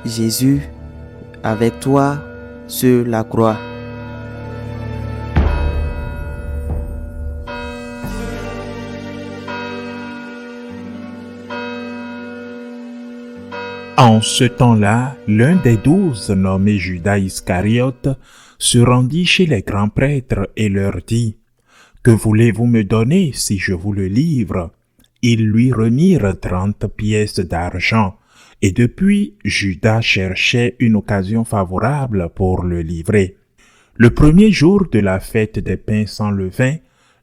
Jésus, avec toi sur la croix. En ce temps-là, l'un des 12, nommé Judas Iscariote, se rendit chez les grands prêtres et leur dit : « Que voulez-vous me donner si je vous le livre ?» Ils lui remirent 30 pièces d'argent, et depuis, Judas cherchait une occasion favorable pour le livrer. Le premier jour de la fête des pains sans levain,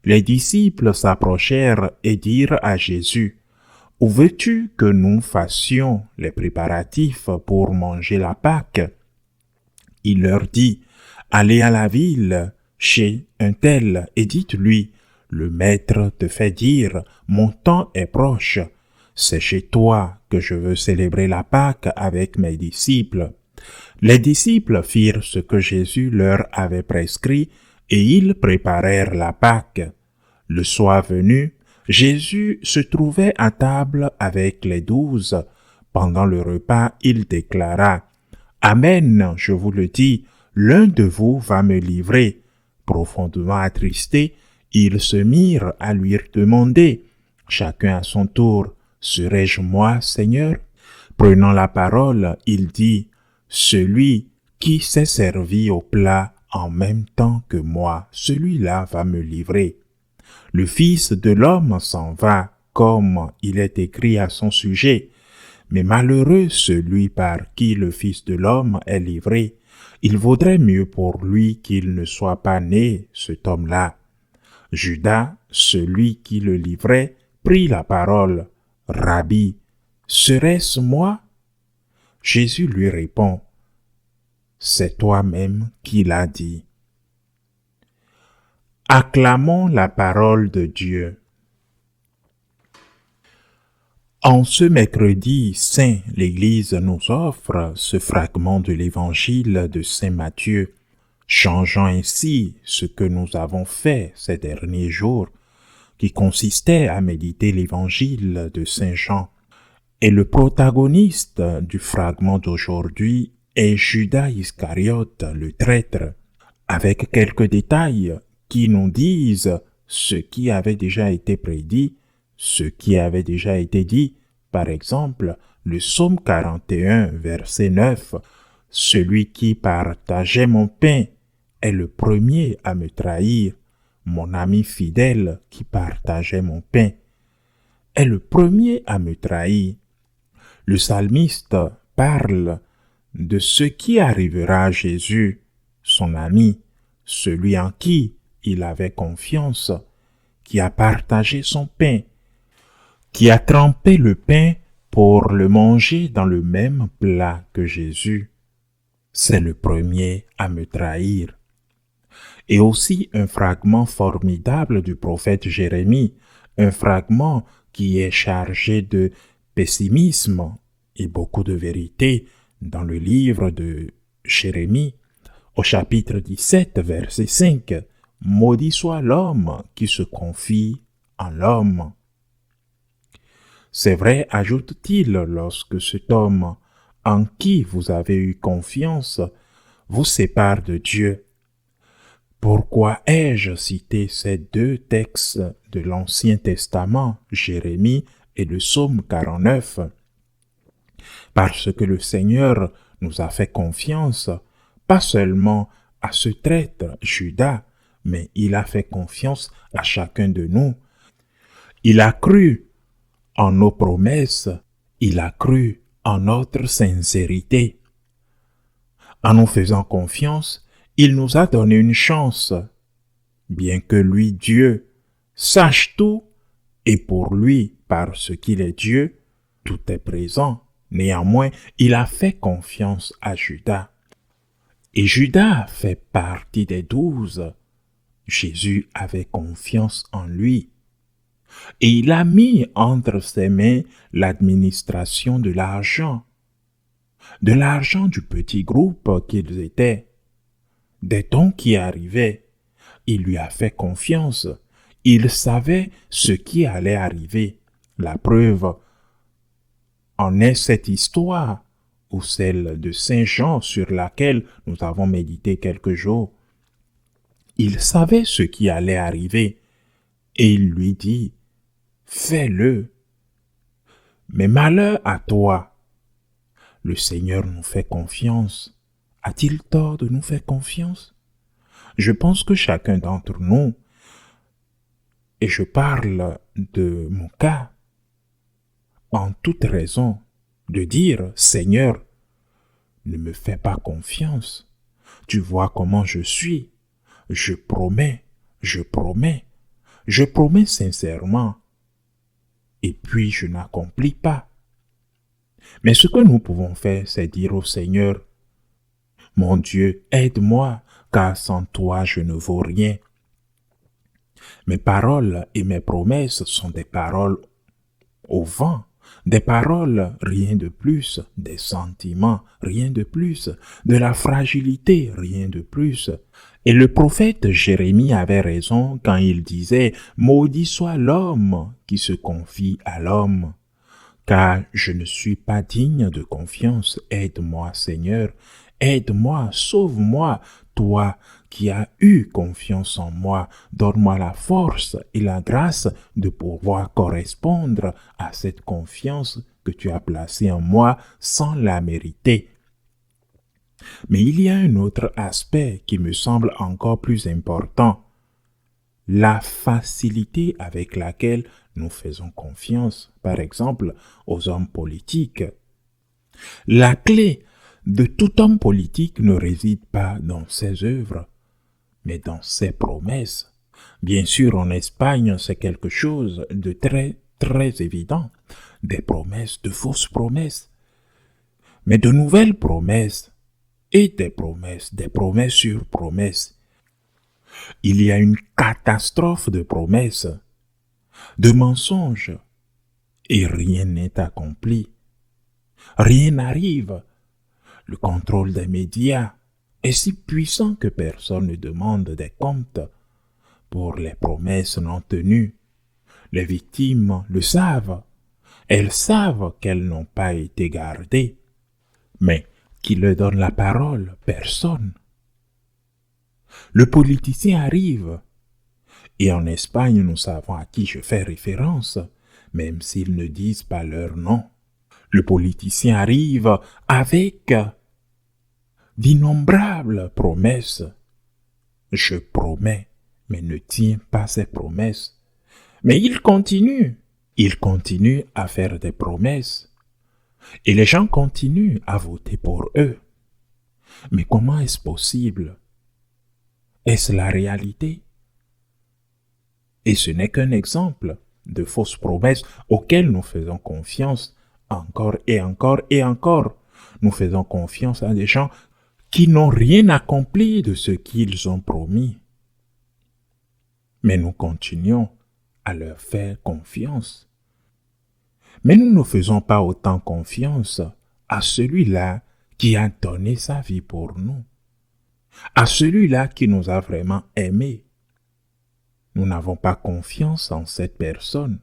les disciples s'approchèrent et dirent à Jésus : « Où veux-tu que nous fassions les préparatifs pour manger la Pâque ?» Il leur dit : « Allez à la ville, chez un tel, et dites-lui : le maître te fait dire, mon temps est proche. C'est chez toi que je veux célébrer la Pâque avec mes disciples. » Les disciples firent ce que Jésus leur avait prescrit, et ils préparèrent la Pâque. Le soir venu, Jésus se trouvait à table avec les 12. Pendant le repas, il déclara : « Amen, je vous le dis, l'un de vous va me livrer. » Profondément attristés, ils se mirent à lui demander, chacun à son tour : « Serais-je moi, Seigneur ?» Prenant la parole, il dit : « Celui qui s'est servi au plat en même temps que moi, celui-là va me livrer. » Le Fils de l'homme s'en va, comme il est écrit à son sujet. Mais malheureux celui par qui le Fils de l'homme est livré. Il vaudrait mieux pour lui qu'il ne soit pas né, cet homme-là. Judas, celui qui le livrait, prit la parole. « Rabbi, serait-ce moi ?» Jésus lui répond : « C'est toi-même qui l'as dit. » Acclamons la parole de Dieu. En ce mercredi saint, l'Église nous offre ce fragment de l'Évangile de saint Matthieu, changeant ainsi ce que nous avons fait ces derniers jours, qui consistait à méditer l'Évangile de saint Jean. Et le protagoniste du fragment d'aujourd'hui est Judas Iscariote, le traître, avec quelques détails qui nous disent ce qui avait déjà été prédit, ce qui avait déjà été dit. Par exemple, le psaume 41, verset 9, « Celui qui partageait mon pain est le premier à me trahir. Mon ami fidèle qui partageait mon pain est le premier à me trahir. » Le psalmiste parle de ce qui arrivera à Jésus, son ami, celui en qui il avait confiance, qui a partagé son pain, qui a trempé le pain pour le manger dans le même plat que Jésus. C'est le premier à me trahir. Et aussi un fragment formidable du prophète Jérémie, un fragment qui est chargé de pessimisme et beaucoup de vérité dans le livre de Jérémie, au chapitre 17, verset 5. « Maudit soit l'homme qui se confie en l'homme. » C'est vrai, ajoute-t-il, lorsque cet homme en qui vous avez eu confiance vous sépare de Dieu. Pourquoi ai-je cité ces deux textes de l'Ancien Testament, Jérémie et le psaume 49 ? Parce que le Seigneur nous a fait confiance, pas seulement à ce traître Judas, mais il a fait confiance à chacun de nous. Il a cru en nos promesses, il a cru en notre sincérité. En nous faisant confiance, il nous a donné une chance. Bien que lui, Dieu, sache tout, et pour lui, parce qu'il est Dieu, tout est présent. Néanmoins, il a fait confiance à Judas. Et Judas fait partie des 12. Jésus avait confiance en lui. Et il a mis entre ses mains l'administration de l'argent du petit groupe qu'ils étaient. Des dons qui arrivaient, il lui a fait confiance. Il savait ce qui allait arriver. La preuve en est cette histoire ou celle de Saint Jean sur laquelle nous avons médité quelques jours. Il savait ce qui allait arriver et il lui dit, fais-le. Mais malheur à toi. Le Seigneur nous fait confiance. A-t-il tort de nous faire confiance? Je pense que chacun d'entre nous, et je parle de mon cas, en toute raison de dire, Seigneur, ne me fais pas confiance. Tu vois comment je suis. Je promets, je promets, je promets sincèrement. Et puis je n'accomplis pas. Mais ce que nous pouvons faire, c'est dire au Seigneur, mon Dieu, aide-moi, car sans toi je ne vaux rien. Mes paroles et mes promesses sont des paroles au vent, des paroles, rien de plus, des sentiments, rien de plus, de la fragilité, rien de plus. Et le prophète Jérémie avait raison quand il disait « Maudit soit l'homme qui se confie à l'homme, car je ne suis pas digne de confiance. Aide-moi, Seigneur, aide-moi, sauve-moi, toi qui as eu confiance en moi, donne-moi la force et la grâce de pouvoir correspondre à cette confiance que tu as placée en moi sans la mériter. » Mais il y a un autre aspect qui me semble encore plus important, la facilité avec laquelle nous faisons confiance, par exemple, aux hommes politiques. La clé de tout homme politique ne réside pas dans ses œuvres, mais dans ses promesses. Bien sûr, en Espagne, c'est quelque chose de très évident. Des promesses, de fausses promesses. Mais de nouvelles promesses et des promesses sur promesses. Il y a une catastrophe de promesses, de mensonges, et rien n'est accompli. Rien n'arrive. Le contrôle des médias est si puissant que personne ne demande des comptes pour les promesses non tenues. Les victimes le savent. Elles savent qu'elles n'ont pas été gardées. Mais qui leur donne la parole? Personne. Le politicien arrive. Et en Espagne, nous savons à qui je fais référence, même s'ils ne disent pas leur nom. Le politicien arrive avec d'innombrables promesses. Je promets, mais ne tient pas ses promesses. Mais il continue à faire des promesses. Et les gens continuent à voter pour eux. Mais comment est-ce possible? Est-ce la réalité? Et ce n'est qu'un exemple de fausses promesses auxquelles nous faisons confiance encore et encore et encore. Nous faisons confiance à des gens qui n'ont rien accompli de ce qu'ils ont promis. Mais nous continuons à leur faire confiance. Mais nous ne faisons pas autant confiance à celui-là qui a donné sa vie pour nous, à celui-là qui nous a vraiment aimés. Nous n'avons pas confiance en cette personne,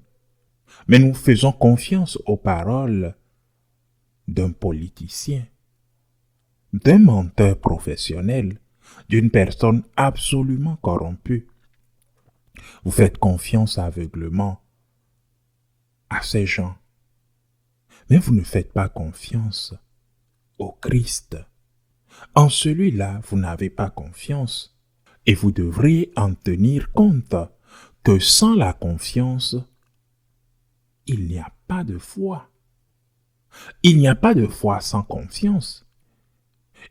mais nous faisons confiance aux paroles d'un politicien, d'un menteur professionnel, d'une personne absolument corrompue. Vous faites confiance aveuglément à ces gens, mais vous ne faites pas confiance au Christ. En celui-là, vous n'avez pas confiance. Et vous devriez en tenir compte que sans la confiance, il n'y a pas de foi. Il n'y a pas de foi sans confiance.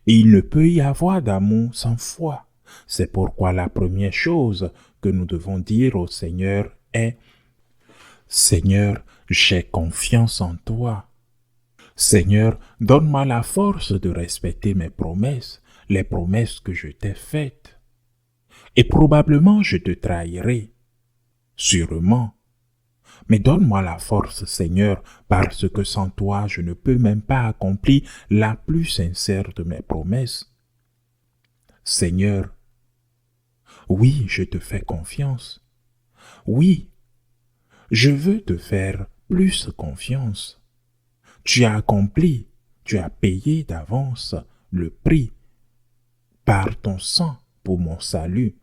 Et il ne peut y avoir d'amour sans foi. C'est pourquoi la première chose que nous devons dire au Seigneur est « Seigneur, j'ai confiance en toi. Seigneur, donne-moi la force de respecter mes promesses, les promesses que je t'ai faites. Et probablement je te trahirai, sûrement. Mais donne-moi la force, Seigneur, parce que sans toi, je ne peux même pas accomplir la plus sincère de mes promesses. Seigneur, oui, je te fais confiance. Oui, je veux te faire plus confiance. Tu as accompli Tu as payé d'avance le prix par ton sang pour mon salut.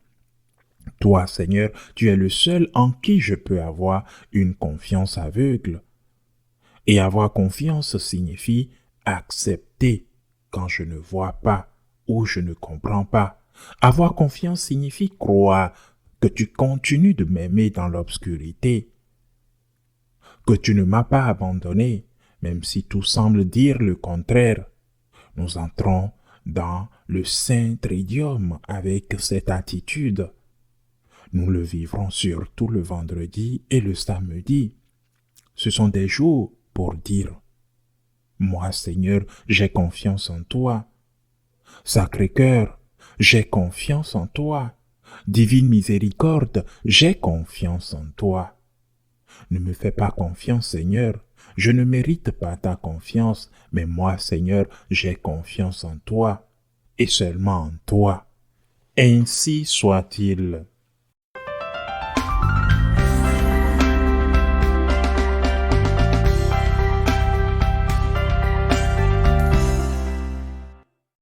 Toi, Seigneur, tu es le seul en qui je peux avoir une confiance aveugle. Et avoir confiance signifie accepter quand je ne vois pas ou je ne comprends pas. Avoir confiance signifie croire que tu continues de m'aimer dans l'obscurité, que tu ne m'as pas abandonné, même si tout semble dire le contraire. Nous entrons dans le Saint Tridium avec cette attitude. Nous le vivrons surtout le vendredi et le samedi. Ce sont des jours pour dire « Moi, Seigneur, j'ai confiance en toi. Sacré-Cœur, j'ai confiance en toi. Divine Miséricorde, j'ai confiance en toi. » Ne me fais pas confiance, Seigneur. Je ne mérite pas ta confiance, mais moi, Seigneur, j'ai confiance en toi et seulement en toi. Ainsi soit-il.